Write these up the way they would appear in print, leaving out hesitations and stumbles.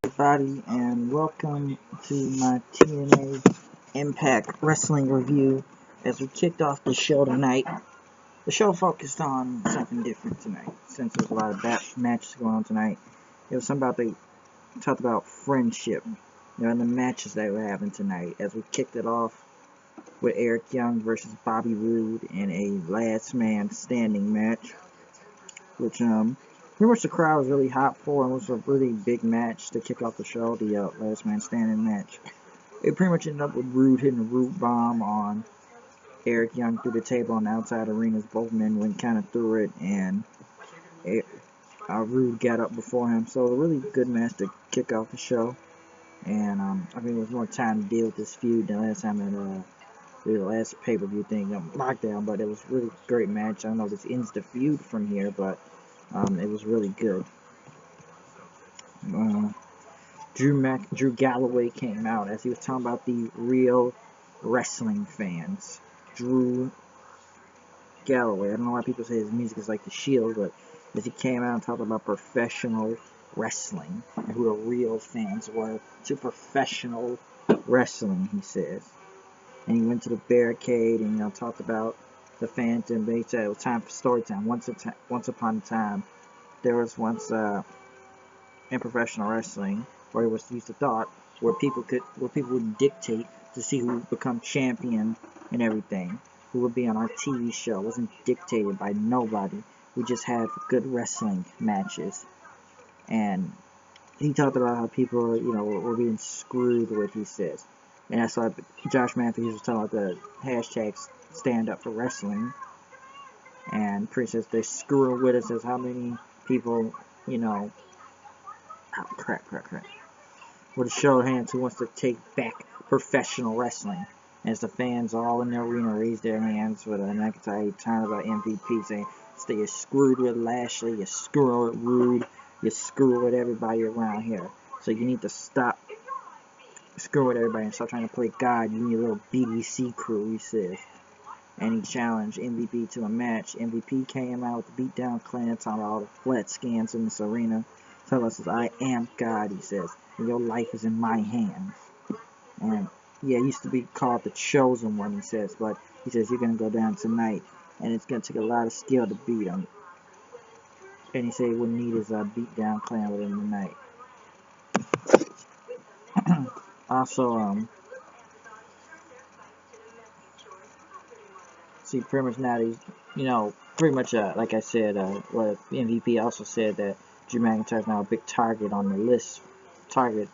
Everybody, and welcome to my TNA Impact Wrestling review. As we kicked off the show tonight, the show focused on something different tonight. Since there's a lot of matches going on tonight, it was something about they talked about friendship, and the matches that were having tonight. As we kicked it off with Eric Young versus Bobby Roode in a last man standing match, which pretty much the crowd was really hot for, and was a really big match to kick off the show, the last man standing match. It pretty much ended up with Roode hitting a root bomb on Eric Young through the table on the outside arenas. Both men went kind of through it, and Roode got up before him. So a really good match to kick off the show. And I think it was more time to deal with this feud than last time at the last pay-per-view thing, Lockdown. But it was a really great match. I don't know if this ends the feud from here, but it was really good. Drew Galloway came out as he was talking about the real wrestling fans. Drew Galloway. I don't know why people say his music is like The Shield, but as he came out and talked about professional wrestling and who the real fans were to professional wrestling, he says. And he went to the barricade and talked about the fans, and they said it was time for story time. Once upon a time, there was once in professional wrestling where it was used to thought where people would dictate to see who would become champion and everything, who would be on our TV show. It wasn't dictated by nobody. We just had good wrestling matches. And he talked about how people, were being screwed with, he says. And that's why Josh Matthews was talking about the hashtag stand up for wrestling. And pretty says they screw with us as how many people, crap. With a show of hands who wants to take back professional wrestling. As the fans all in the arena raised their hands with an McIntyre turn about MVP saying, you're screwed with Lashley, you're screwed with Roode, you're screwed with everybody around here. So you need to stop screwing with everybody and start trying to play God. You need a little BBC crew, he says. And he challenged MVP to a match. MVP came out with the beatdown clan, talking about all the flat scans in this arena. Telling us, I am God, he says, and your life is in my hands. And yeah, he used to be called the Chosen One, he says, but he says you're going to go down tonight, and it's going to take a lot of skill to beat him. And he said he wouldn't need his beatdown clan with him tonight. Also, see, pretty much now he's, pretty much, like I said, what MVP also said that Drew McIntyre's now a big target on the list. Drew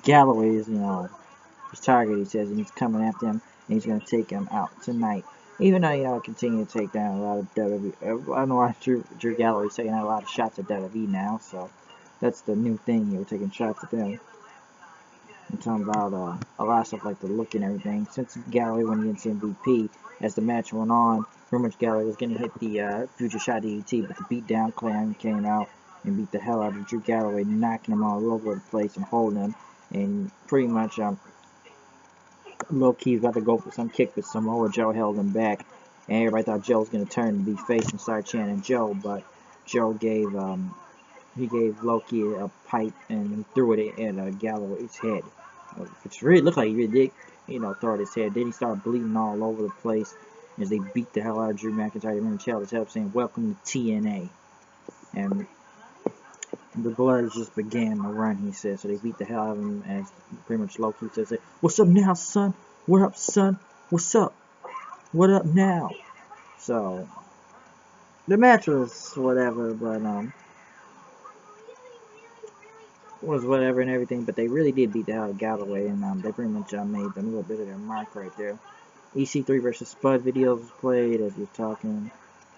Galloway is, his target, he says, and he's coming after him, and he's going to take him out tonight. Even though, continue to take down a lot of WWE. I don't know why Drew Galloway's taking out a lot of shots at WWE now, so that's the new thing here, taking shots at them. I'm talking about a lot of stuff like the look and everything. Since Galloway went against MVP, as the match went on, pretty much Galloway was going to hit the future shot DDT, but the beatdown clan came out and beat the hell out of Drew Galloway, knocking him all over the place and holding him. And pretty much low-key was about to go for some kick, but Samoa Joe held him back. And everybody thought Joe was going to turn to be face and start chanting Joe, but Joe gave Loki a pipe and threw it at Galloway's head. Which really looked like he really did, throw at his head. Then he started bleeding all over the place as they beat the hell out of Drew McIntyre. Remember, held his head up saying, "Welcome to TNA." And the blood just began to run, he said. So they beat the hell out of him as pretty much Loki says, "What's up now, son? What up, son? What's up? What up now?" So the match was whatever, but was whatever and everything, but they really did beat the hell out of Galloway, and they pretty much made a little bit of their mark right there. EC3 versus Spud videos was played as he was talking.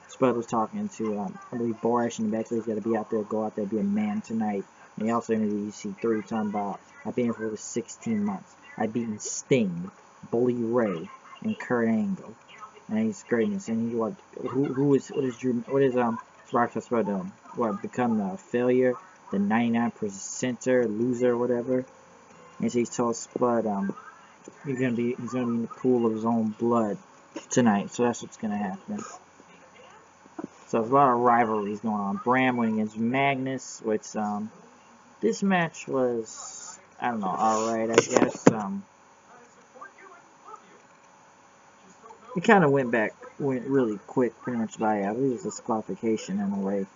Spud was talking to, I believe, Borash in the back, so he's got to be out there, go out there, be a man tonight. And he also interviewed EC3 talking about, I've been here for over 16 months. I've beaten Sting, Bully Ray, and Kurt Angle. And he's greatness. And he what is Rockstar Spud what become a failure? The 99%er, loser, or whatever. And so he's told Spud he's gonna be in the pool of his own blood tonight. So that's what's gonna happen. So there's a lot of rivalries going on. Bram went against Magnus, which This match was, I don't know, alright, I guess. It kind of went really quick, pretty much by, I believe it was a disqualification in a way.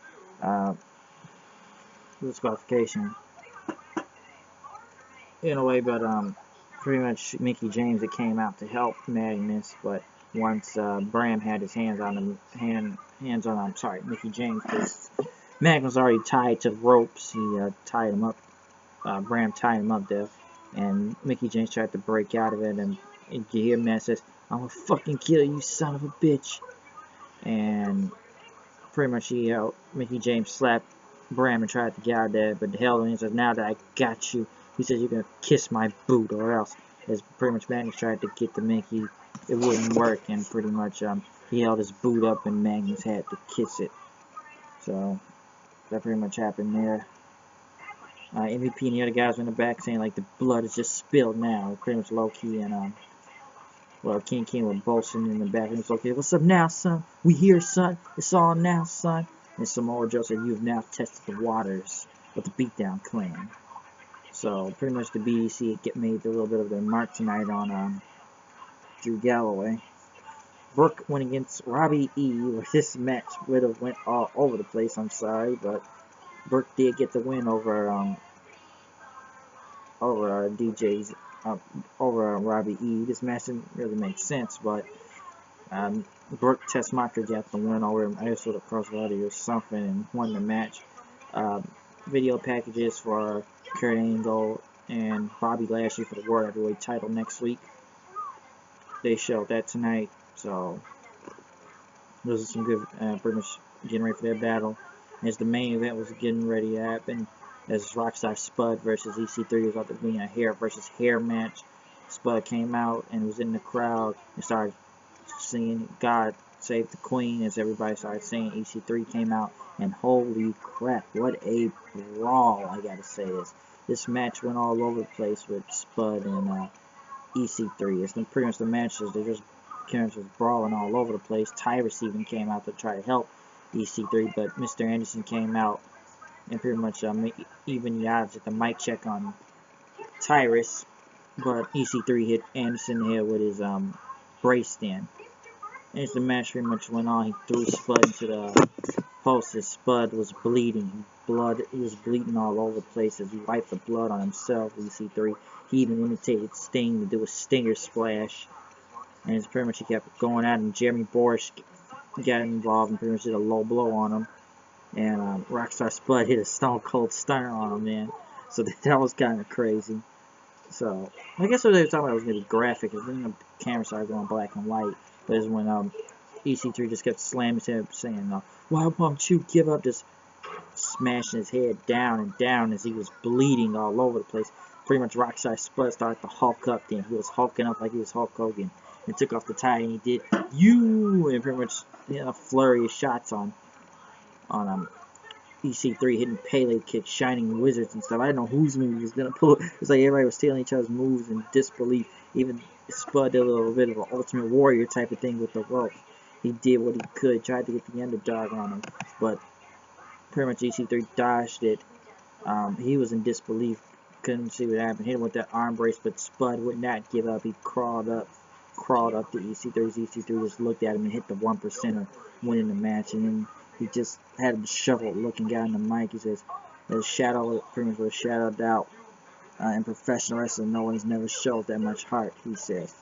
Disqualification in a way, but pretty much Mickey James that came out to help Magnus, but once Bram had his hands on him, Mickey James, because Magnus was already tied to the ropes. He tied him up. Bram tied him up there, and Mickey James tried to break out of it, and you hear Matt says, "I'm gonna fucking kill you, son of a bitch," and pretty much Mickey James slapped Bram and tried to get out of there, but the hell he says, "Now that I got you," he says, "you're gonna kiss my boot or else." As pretty much Magnus tried to get to Mickey, it wouldn't work, and pretty much he held his boot up and Magnus had to kiss it. So that pretty much happened there. MVP and the other guys were in the back saying like the blood is just spilled now. Pretty much low key, and King were boasting in the back, and it's okay. "What's up now, son? We here, son. It's on now, son." And Samoa Joe said, "You have now tested the waters of the Beatdown Clan." So pretty much the BDC made a little bit of their mark tonight on Drew Galloway. Brooke went against Robbie E. Where this match would have went all over the place. I'm sorry, but Brooke did get the win over DJ's over Robbie E. This match didn't really make sense, but Brooke Tessmacher got the win over him. I guess with a crossbody or something, and won the match. Video packages for Kurt Angle and Bobby Lashley for the World Heavyweight title next week. They showed that tonight, so those are some good, pretty much getting ready for their battle. As the main event was getting ready to happen, as Rockstar Spud versus EC3 was about to be a hair versus hair match. Spud came out and was in the crowd and started singing "God Save the Queen" as everybody started singing. EC3 came out, and holy crap, what a brawl, I gotta say this. This match went all over the place with Spud and EC3. It's pretty much the matches, they're just brawling all over the place. Tyrus even came out to try to help EC3, but Mr. Anderson came out and pretty much even the odds at the mic check on Tyrus, but EC3 hit Anderson here with his brace stand. And as the match pretty much went on, he threw Spud into the post. His Spud was bleeding. He was bleeding all over the place as he wiped the blood on himself, EC3. He even imitated Sting to do a stinger splash. And it's pretty much he kept going at him. Jeremy Borash got involved and pretty much did a low blow on him. And Rockstar Spud hit a Stone Cold Stunner on him, man. So that was kind of crazy. So I guess what they were talking about was going to be graphic, because then the camera started going black and white. But it's when EC3 just kept slamming his head, saying, "Why won't you give up?" Just smashing his head down and down as he was bleeding all over the place. Pretty much Rockstar Spud started to hulk up then. He was hulking up like he was Hulk Hogan. And took off the tie and he did and pretty much a flurry of shots on EC3, hitting Pele kicks, Shining Wizards and stuff. I didn't know whose move he was going to pull. It's like everybody was stealing each other's moves in disbelief. Even Spud did a little bit of an Ultimate Warrior type of thing with the rope. He did what he could, tried to get the underdog on him, but pretty much EC3 dodged it. He was in disbelief, couldn't see what happened. Hit him with that arm brace, but Spud would not give up. He crawled up to EC3's. EC3 just looked at him and hit the 1%er, winning the match. And then he just had him shoveled looking guy on the mic. He says, "There's pretty much a shadow of doubt. In professional wrestling, no one's never showed that much heart," he says.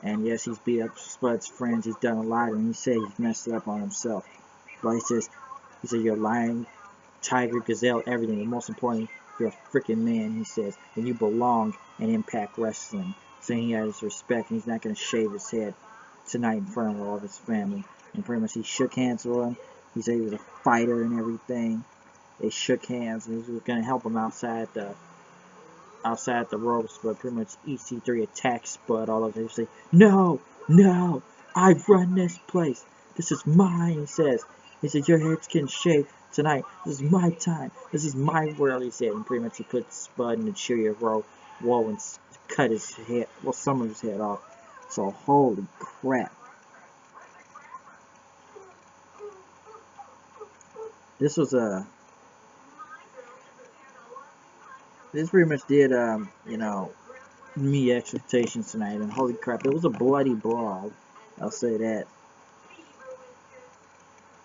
And yes, he's beat up Spud's friends. He's done a lot, and he said he's messed it up on himself. But he said, "You're lying, tiger, gazelle, everything. And most importantly, you're a freaking man," he says, "and you belong in Impact Wrestling." Saying he has respect, and he's not going to shave his head tonight in front of all of his family. And pretty much he shook hands with him. He said he was a fighter and everything. They shook hands, and he was going to help him outside the ropes, but pretty much EC3 attacked Spud all over. He said, "No, I run this place. This is mine," he says. He said, "Your head's getting shaved tonight. This is my time. This is my world," he said. And pretty much he put Spud in the cheer row and cut his head, some of his head off. So holy crap. This was this pretty much did, you know, meet expectations tonight. And holy crap, it was a bloody brawl. I'll say that.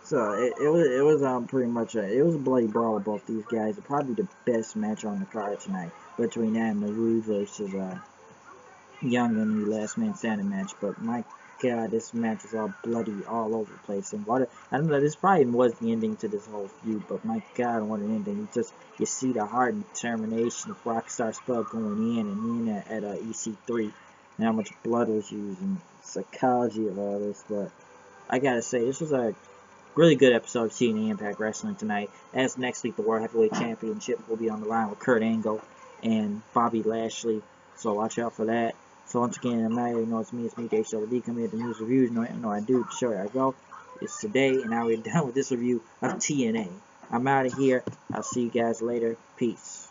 So it was pretty much it was a bloody brawl of both these guys. Probably the best match on the card tonight between that and the Roode versus Young in the last man standing match. But my God, this match is all bloody all over the place. And what I don't know, this probably was the ending to this whole feud. But my God, what an ending! You see the heart and determination of Rockstar Spud going in and in at EC3, and how much blood was used and psychology of all this. But I gotta say, this was a really good episode of TNA Impact Wrestling tonight. As next week, the World Heavyweight Championship will be on the line with Kurt Angle and Bobby Lashley. So watch out for that. So once again, I'm not even know it's me, Dave Shelby. Come here to news reviews. No, I do. The show where I go. It's today, and now we're done with this review of TNA. I'm out of here. I'll see you guys later. Peace.